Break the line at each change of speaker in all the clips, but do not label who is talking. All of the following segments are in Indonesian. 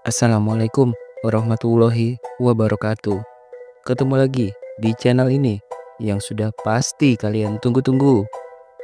Assalamualaikum warahmatullahi wabarakatuh. Ketemu lagi di channel ini yang sudah pasti kalian tunggu-tunggu,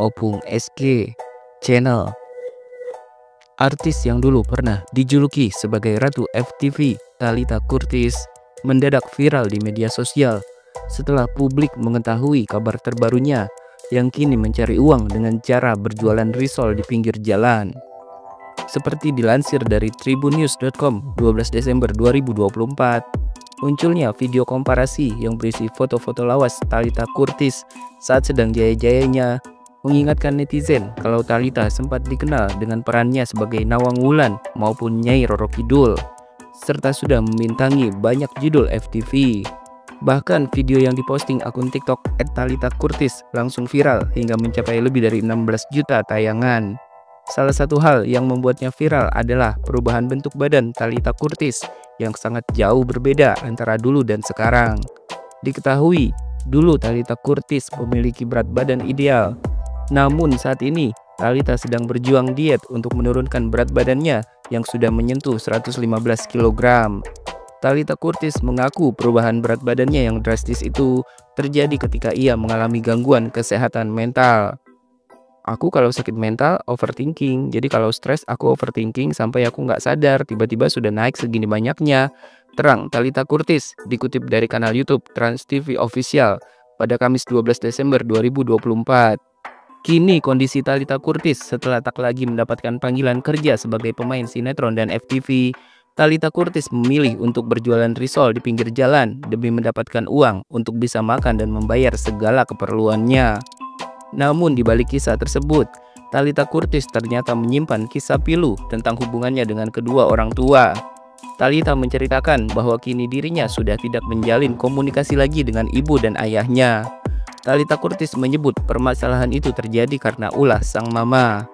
Opung SG Channel. Artis yang dulu pernah dijuluki sebagai Ratu FTV, Thalita Kurtis, mendadak viral di media sosial setelah publik mengetahui kabar terbarunya yang kini mencari uang dengan cara berjualan risol di pinggir jalan. Seperti dilansir dari tribunnews.com 12 Desember 2024, munculnya video komparasi yang berisi foto-foto lawas Thalita Kurtis saat sedang jaya-jayanya mengingatkan netizen kalau Thalita sempat dikenal dengan perannya sebagai Nawang Wulan maupun Nyai Roro Kidul, serta sudah membintangi banyak judul FTV. Bahkan video yang diposting akun TikTok @ThalitaKurtis langsung viral hingga mencapai lebih dari 16 juta tayangan. Salah satu hal yang membuatnya viral adalah perubahan bentuk badan Thalita Kurtis yang sangat jauh berbeda antara dulu dan sekarang. Diketahui, dulu Thalita Kurtis memiliki berat badan ideal. Namun saat ini, Thalita sedang berjuang diet untuk menurunkan berat badannya yang sudah menyentuh 115 kg. Thalita Kurtis mengaku perubahan berat badannya yang drastis itu terjadi ketika ia mengalami gangguan kesehatan mental. Aku kalau sakit mental overthinking, jadi kalau stres aku overthinking sampai aku nggak sadar tiba-tiba sudah naik segini banyaknya, terang Thalita Kurtis dikutip dari kanal YouTube Trans TV Official pada Kamis 12 Desember 2024. Kini kondisi Thalita Kurtis setelah tak lagi mendapatkan panggilan kerja sebagai pemain sinetron dan FTV, Thalita Kurtis memilih untuk berjualan risol di pinggir jalan demi mendapatkan uang untuk bisa makan dan membayar segala keperluannya. Namun di balik kisah tersebut, Thalita Kurtis ternyata menyimpan kisah pilu tentang hubungannya dengan kedua orang tua. Thalita menceritakan bahwa kini dirinya sudah tidak menjalin komunikasi lagi dengan ibu dan ayahnya. Thalita Kurtis menyebut permasalahan itu terjadi karena ulah sang mama.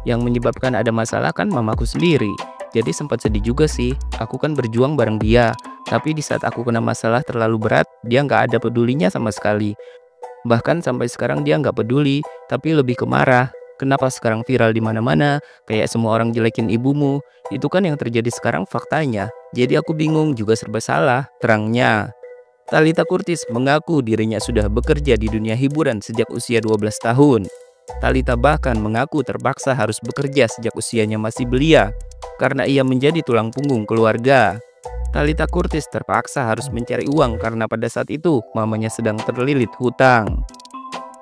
Yang menyebabkan ada masalah kan mamaku sendiri. Jadi sempat sedih juga sih, aku kan berjuang bareng dia. Tapi di saat aku kena masalah terlalu berat, dia nggak ada pedulinya sama sekali. Bahkan sampai sekarang dia nggak peduli, tapi lebih ke marah. Kenapa sekarang viral di mana-mana, kayak semua orang jelekin ibumu. Itu kan yang terjadi sekarang faktanya. Jadi aku bingung juga serba salah, terangnya. Thalita Kurtis mengaku dirinya sudah bekerja di dunia hiburan sejak usia 12 tahun. Thalita bahkan mengaku terpaksa harus bekerja sejak usianya masih belia, karena ia menjadi tulang punggung keluarga. Thalita Kurtis terpaksa harus mencari uang karena pada saat itu mamanya sedang terlilit hutang.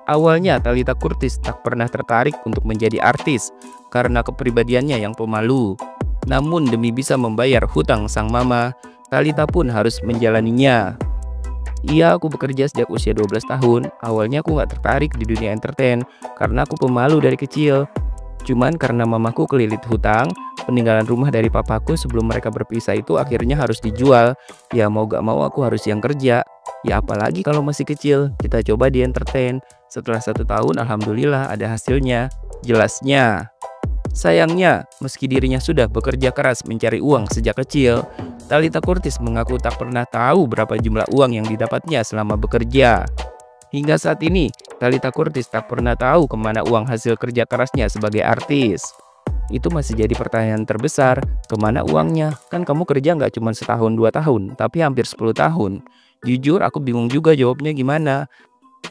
Awalnya Thalita Kurtis tak pernah tertarik untuk menjadi artis karena kepribadiannya yang pemalu. Namun demi bisa membayar hutang sang mama, Thalita pun harus menjalaninya. Iya, aku bekerja sejak usia 12 tahun. Awalnya aku gak tertarik di dunia entertain karena aku pemalu dari kecil. Cuman karena mamaku kelilit hutang, peninggalan rumah dari papaku sebelum mereka berpisah itu akhirnya harus dijual. Ya mau gak mau aku harus yang kerja. Ya apalagi kalau masih kecil, kita coba di entertain. Setelah 1 tahun alhamdulillah ada hasilnya, jelasnya. Sayangnya, meski dirinya sudah bekerja keras mencari uang sejak kecil, Thalita Kurtis mengaku tak pernah tahu berapa jumlah uang yang didapatnya selama bekerja. Hingga saat ini, Thalita Kurtis tak pernah tahu kemana uang hasil kerja kerasnya sebagai artis. Itu masih jadi pertanyaan terbesar, kemana uangnya? Kan kamu kerja nggak cuma setahun 2 tahun, tapi hampir 10 tahun. Jujur aku bingung juga jawabnya gimana.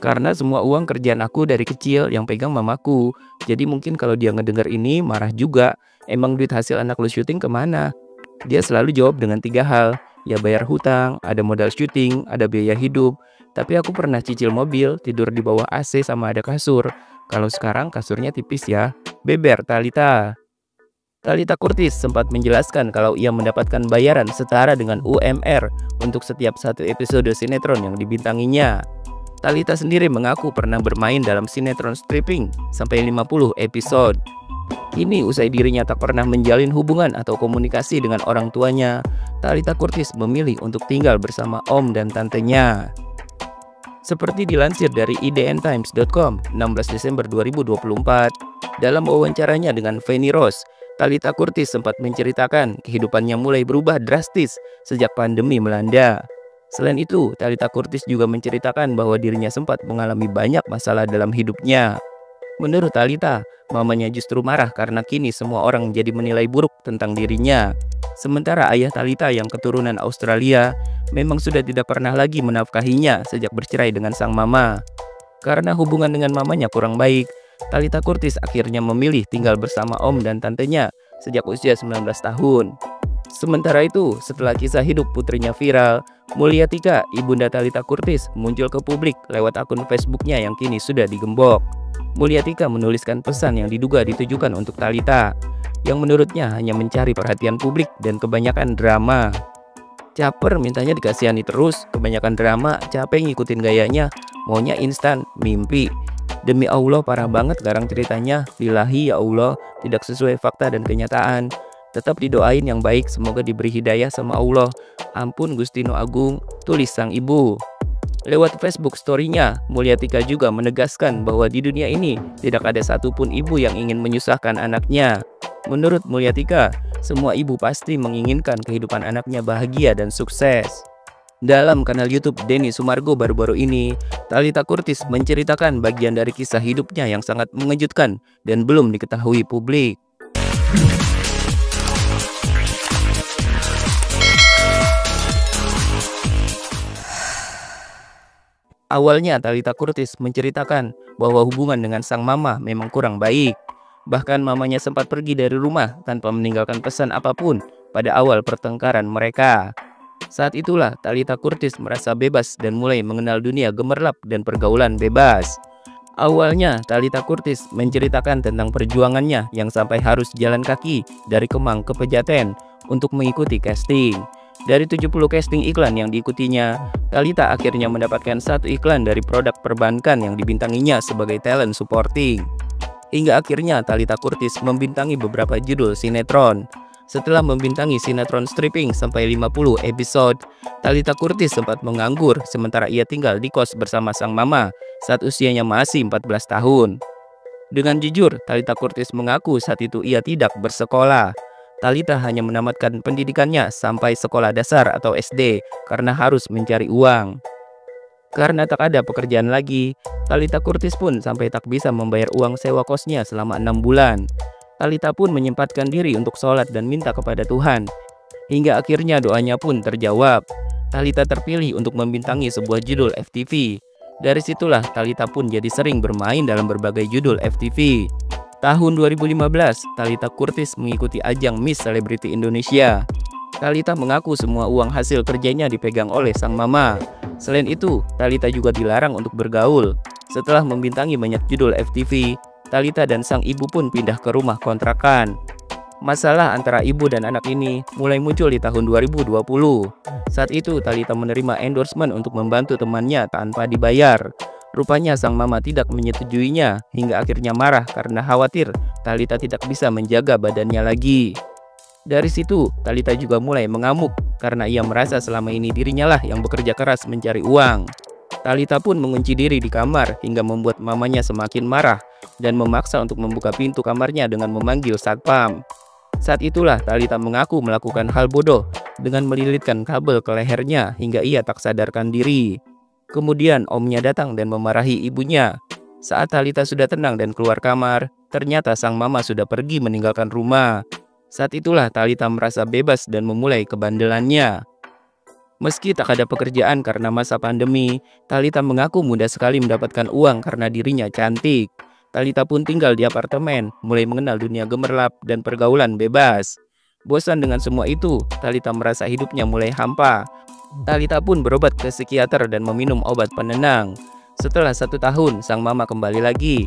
Karena semua uang kerjaan aku dari kecil yang pegang mamaku. Jadi mungkin kalau dia ngedenger ini marah juga. Emang duit hasil anak lu syuting kemana? Dia selalu jawab dengan 3 hal. Ya bayar hutang, ada modal syuting, ada biaya hidup. Tapi aku pernah cicil mobil, tidur di bawah AC sama ada kasur. Kalau sekarang kasurnya tipis ya. Beber Thalita. Thalita Kurtis sempat menjelaskan kalau ia mendapatkan bayaran setara dengan UMR untuk setiap satu episode sinetron yang dibintanginya. Thalita sendiri mengaku pernah bermain dalam sinetron stripping sampai 50 episode. Kini usai dirinya tak pernah menjalin hubungan atau komunikasi dengan orang tuanya, Thalita Kurtis memilih untuk tinggal bersama om dan tantenya. Seperti dilansir dari idntimes.com 16 Desember 2024, dalam wawancaranya dengan Feni Rose, Thalita Kurtis sempat menceritakan kehidupannya mulai berubah drastis sejak pandemi melanda. Selain itu, Thalita Kurtis juga menceritakan bahwa dirinya sempat mengalami banyak masalah dalam hidupnya. Menurut Talita, mamanya justru marah karena kini semua orang jadi menilai buruk tentang dirinya. Sementara ayah Talita yang keturunan Australia memang sudah tidak pernah lagi menafkahinya sejak bercerai dengan sang mama. Karena hubungan dengan mamanya kurang baik, Talita Curtis akhirnya memilih tinggal bersama om dan tantenya sejak usia 19 tahun. Sementara itu, setelah kisah hidup putrinya viral, Mulyatika, ibunda Talita Curtis, muncul ke publik lewat akun Facebooknya yang kini sudah digembok. Mulyatika menuliskan pesan yang diduga ditujukan untuk Talita, yang menurutnya hanya mencari perhatian publik dan kebanyakan drama. Caper mintanya dikasihani terus, kebanyakan drama, capek ngikutin gayanya, maunya instan, mimpi. Demi Allah parah banget garang ceritanya, lillahi ya Allah, tidak sesuai fakta dan kenyataan. Tetap didoain yang baik, semoga diberi hidayah sama Allah. Ampun Gustino Agung, tulis sang ibu. Lewat Facebook story-nya, Mulyatika juga menegaskan bahwa di dunia ini tidak ada satupun ibu yang ingin menyusahkan anaknya. Menurut Mulyatika, semua ibu pasti menginginkan kehidupan anaknya bahagia dan sukses. Dalam kanal YouTube Denny Sumargo baru-baru ini, Talita Curtis menceritakan bagian dari kisah hidupnya yang sangat mengejutkan dan belum diketahui publik. Awalnya Talita Curtis menceritakan bahwa hubungan dengan sang mama memang kurang baik. Bahkan mamanya sempat pergi dari rumah tanpa meninggalkan pesan apapun pada awal pertengkaran mereka. Saat itulah Talita Curtis merasa bebas dan mulai mengenal dunia gemerlap dan pergaulan bebas. Awalnya Talita Curtis menceritakan tentang perjuangannya yang sampai harus jalan kaki dari Kemang ke Pejaten untuk mengikuti casting. Dari 70 casting iklan yang diikutinya, Talita akhirnya mendapatkan satu iklan dari produk perbankan yang dibintanginya sebagai talent supporting. Hingga akhirnya Talita Curtis membintangi beberapa judul sinetron. Setelah membintangi sinetron stripping sampai 50 episode, Talita Curtis sempat menganggur sementara ia tinggal di kos bersama sang mama saat usianya masih 14 tahun. Dengan jujur, Talita Curtis mengaku saat itu ia tidak bersekolah. Talita hanya menamatkan pendidikannya sampai sekolah dasar atau SD karena harus mencari uang. Karena tak ada pekerjaan lagi, Talita Curtis pun sampai tak bisa membayar uang sewa kosnya selama 6 bulan. Talita pun menyempatkan diri untuk sholat dan minta kepada Tuhan. Hingga akhirnya doanya pun terjawab. Talita terpilih untuk membintangi sebuah judul FTV. Dari situlah Talita pun jadi sering bermain dalam berbagai judul FTV. Tahun 2015, Talita Curtis mengikuti ajang Miss Celebrity Indonesia. Talita mengaku semua uang hasil kerjanya dipegang oleh sang mama. Selain itu, Talita juga dilarang untuk bergaul. Setelah membintangi banyak judul FTV, Talita dan sang ibu pun pindah ke rumah kontrakan. Masalah antara ibu dan anak ini mulai muncul di tahun 2020. Saat itu, Talita menerima endorsement untuk membantu temannya tanpa dibayar. Rupanya sang mama tidak menyetujuinya hingga akhirnya marah karena khawatir Talita tidak bisa menjaga badannya lagi. Dari situ, Talita juga mulai mengamuk karena ia merasa selama ini dirinya lah yang bekerja keras mencari uang. Talita pun mengunci diri di kamar hingga membuat mamanya semakin marah dan memaksa untuk membuka pintu kamarnya dengan memanggil satpam. Saat itulah Talita mengaku melakukan hal bodoh dengan melilitkan kabel ke lehernya hingga ia tak sadarkan diri. Kemudian omnya datang dan memarahi ibunya. Saat Talita sudah tenang dan keluar kamar, ternyata sang mama sudah pergi meninggalkan rumah. Saat itulah Talita merasa bebas dan memulai kebandelannya. Meski tak ada pekerjaan karena masa pandemi, Talita mengaku mudah sekali mendapatkan uang karena dirinya cantik. Talita pun tinggal di apartemen, mulai mengenal dunia gemerlap dan pergaulan bebas. Bosan dengan semua itu, Talita merasa hidupnya mulai hampa. Talita pun berobat ke psikiater dan meminum obat penenang. Setelah 1 tahun, sang mama kembali lagi.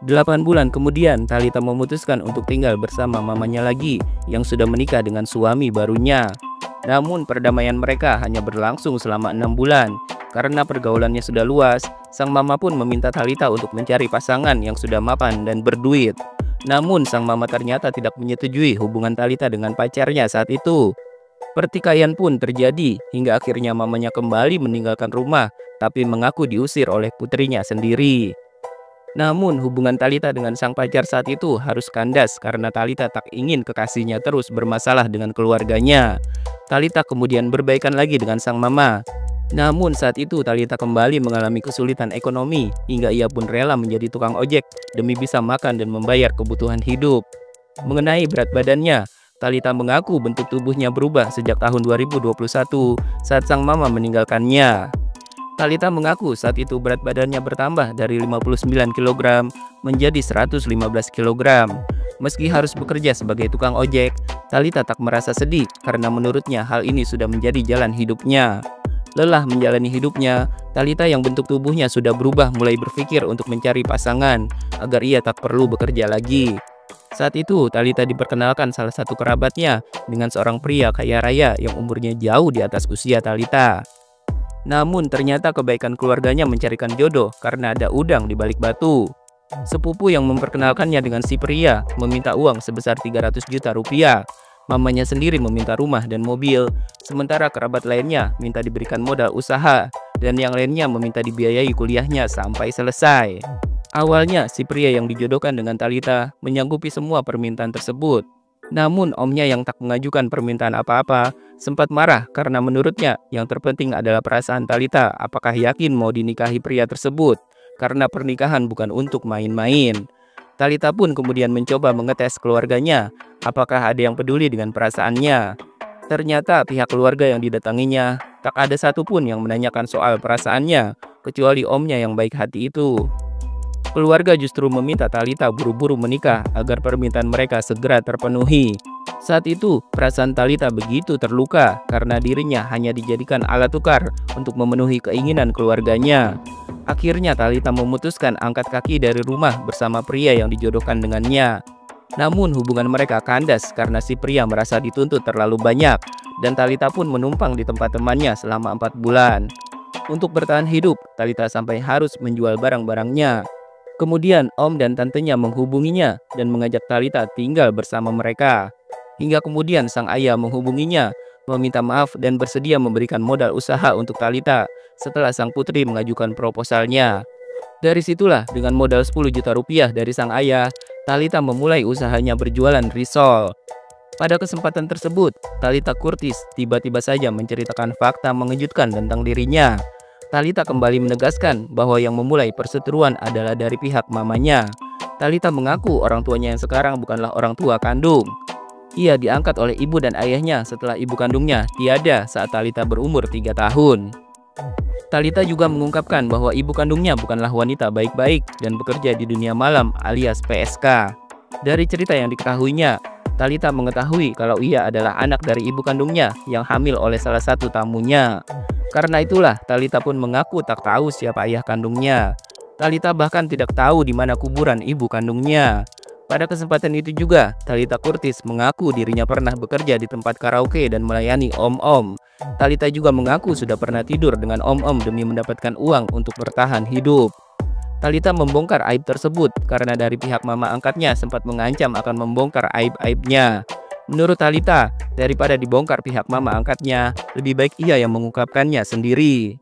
8 bulan kemudian, Talita memutuskan untuk tinggal bersama mamanya lagi yang sudah menikah dengan suami barunya. Namun perdamaian mereka hanya berlangsung selama 6 bulan. Karena pergaulannya sudah luas, sang mama pun meminta Talita untuk mencari pasangan yang sudah mapan dan berduit. Namun sang mama ternyata tidak menyetujui hubungan Talita dengan pacarnya saat itu. Pertikaian pun terjadi hingga akhirnya mamanya kembali meninggalkan rumah tapi mengaku diusir oleh putrinya sendiri. Namun hubungan Talita dengan sang pacar saat itu harus kandas karena Talita tak ingin kekasihnya terus bermasalah dengan keluarganya. Talita kemudian berbaikan lagi dengan sang mama. Namun saat itu Talita kembali mengalami kesulitan ekonomi hingga ia pun rela menjadi tukang ojek demi bisa makan dan membayar kebutuhan hidup. Mengenai berat badannya, Talita mengaku bentuk tubuhnya berubah sejak tahun 2021 saat sang mama meninggalkannya. Talita mengaku saat itu berat badannya bertambah dari 59 kg menjadi 115 kg. Meski harus bekerja sebagai tukang ojek, Talita tak merasa sedih karena menurutnya hal ini sudah menjadi jalan hidupnya. Lelah menjalani hidupnya, Talita yang bentuk tubuhnya sudah berubah mulai berpikir untuk mencari pasangan agar ia tak perlu bekerja lagi. Saat itu, Talita diperkenalkan salah satu kerabatnya dengan seorang pria kaya raya yang umurnya jauh di atas usia Talita. Namun ternyata kebaikan keluarganya mencarikan jodoh karena ada udang di balik batu. Sepupu yang memperkenalkannya dengan si pria meminta uang sebesar 300 juta rupiah. Mamanya sendiri meminta rumah dan mobil, sementara kerabat lainnya minta diberikan modal usaha, dan yang lainnya meminta dibiayai kuliahnya sampai selesai. Awalnya, si pria yang dijodohkan dengan Talita menyanggupi semua permintaan tersebut. Namun, omnya yang tak mengajukan permintaan apa-apa sempat marah karena menurutnya yang terpenting adalah perasaan Talita apakah yakin mau dinikahi pria tersebut, karena pernikahan bukan untuk main-main. Talita pun kemudian mencoba mengetes keluarganya, apakah ada yang peduli dengan perasaannya. Ternyata pihak keluarga yang didatanginya, tak ada satupun yang menanyakan soal perasaannya, kecuali omnya yang baik hati itu. Keluarga justru meminta Talita buru-buru menikah agar permintaan mereka segera terpenuhi. Saat itu, perasaan Talita begitu terluka karena dirinya hanya dijadikan alat tukar untuk memenuhi keinginan keluarganya. Akhirnya Talita memutuskan angkat kaki dari rumah bersama pria yang dijodohkan dengannya. Namun hubungan mereka kandas karena si pria merasa dituntut terlalu banyak dan Talita pun menumpang di tempat temannya selama 4 bulan. Untuk bertahan hidup, Talita sampai harus menjual barang-barangnya. Kemudian om dan tantenya menghubunginya dan mengajak Talita tinggal bersama mereka. Hingga kemudian sang ayah menghubunginya, meminta maaf dan bersedia memberikan modal usaha untuk Talita setelah sang putri mengajukan proposalnya. Dari situlah dengan modal 10 juta rupiah dari sang ayah, Talita memulai usahanya berjualan risol. Pada kesempatan tersebut, Talita Curtis tiba-tiba saja menceritakan fakta mengejutkan tentang dirinya. Talita kembali menegaskan bahwa yang memulai perseteruan adalah dari pihak mamanya. Talita mengaku orang tuanya yang sekarang bukanlah orang tua kandung. Ia diangkat oleh ibu dan ayahnya setelah ibu kandungnya tiada saat Talita berumur 3 tahun. Talita juga mengungkapkan bahwa ibu kandungnya bukanlah wanita baik-baik dan bekerja di dunia malam alias PSK. Dari cerita yang diketahuinya, Talita mengetahui kalau ia adalah anak dari ibu kandungnya yang hamil oleh salah satu tamunya. Karena itulah Talita pun mengaku tak tahu siapa ayah kandungnya. Talita bahkan tidak tahu di mana kuburan ibu kandungnya. Pada kesempatan itu juga, Talita Curtis mengaku dirinya pernah bekerja di tempat karaoke dan melayani om-om. Talita juga mengaku sudah pernah tidur dengan om-om demi mendapatkan uang untuk bertahan hidup. Talita membongkar aib tersebut karena dari pihak mama angkatnya sempat mengancam akan membongkar aib-aibnya. Menurut Talita, daripada dibongkar pihak mama angkatnya, lebih baik ia yang mengungkapkannya sendiri.